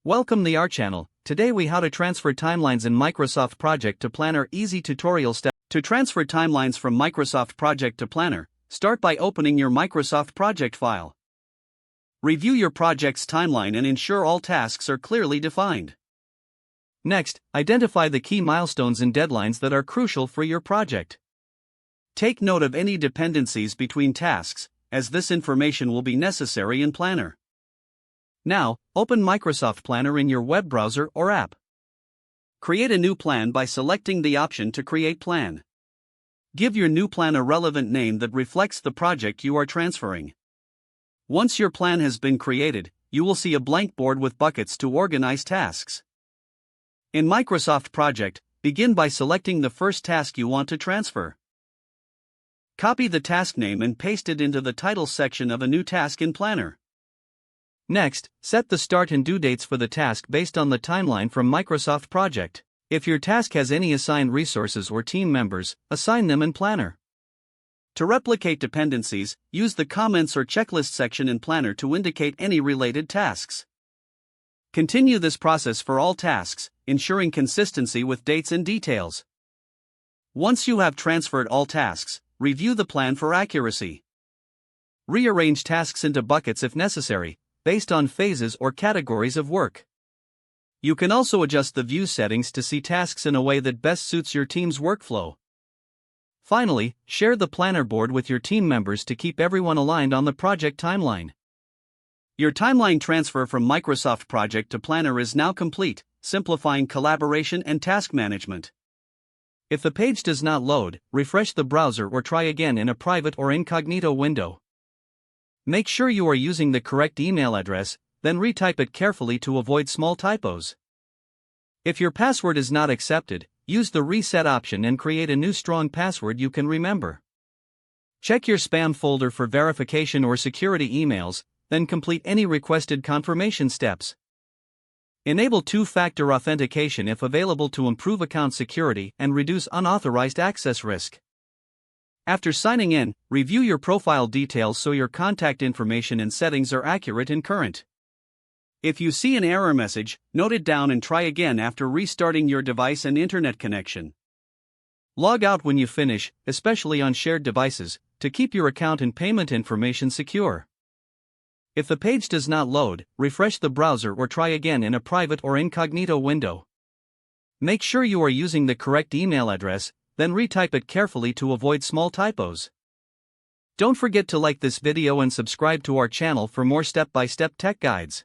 Welcome to our channel. Today we how to transfer timelines in Microsoft Project to Planner easy tutorial step. To transfer timelines from Microsoft Project to Planner, start by opening your Microsoft Project file. Review your project's timeline and ensure all tasks are clearly defined. Next, identify the key milestones and deadlines that are crucial for your project. Take note of any dependencies between tasks, as this information will be necessary in Planner. Now, open Microsoft Planner in your web browser or app. Create a new plan by selecting the option to create plan. Give your new plan a relevant name that reflects the project you are transferring. Once your plan has been created, you will see a blank board with buckets to organize tasks. In Microsoft Project, begin by selecting the first task you want to transfer. Copy the task name and paste it into the title section of a new task in Planner. Next, set the start and due dates for the task based on the timeline from Microsoft Project. If your task has any assigned resources or team members, assign them in Planner. To replicate dependencies, use the comments or checklist section in Planner to indicate any related tasks. Continue this process for all tasks, ensuring consistency with dates and details. Once you have transferred all tasks, review the plan for accuracy. Rearrange tasks into buckets if necessary, based on phases or categories of work. You can also adjust the view settings to see tasks in a way that best suits your team's workflow. Finally, share the Planner board with your team members to keep everyone aligned on the project timeline. Your timeline transfer from Microsoft Project to Planner is now complete, simplifying collaboration and task management. If the page does not load, refresh the browser or try again in a private or incognito window. Make sure you are using the correct email address, then retype it carefully to avoid small typos. If your password is not accepted, use the reset option and create a new strong password you can remember. Check your spam folder for verification or security emails, then complete any requested confirmation steps. Enable two-factor authentication if available to improve account security and reduce unauthorized access risk. After signing in, review your profile details so your contact information and settings are accurate and current. If you see an error message, note it down and try again after restarting your device and internet connection. Log out when you finish, especially on shared devices, to keep your account and payment information secure. If the page does not load, refresh the browser or try again in a private or incognito window. Make sure you are using the correct email address, then retype it carefully to avoid small typos. Don't forget to like this video and subscribe to our channel for more step-by-step tech guides.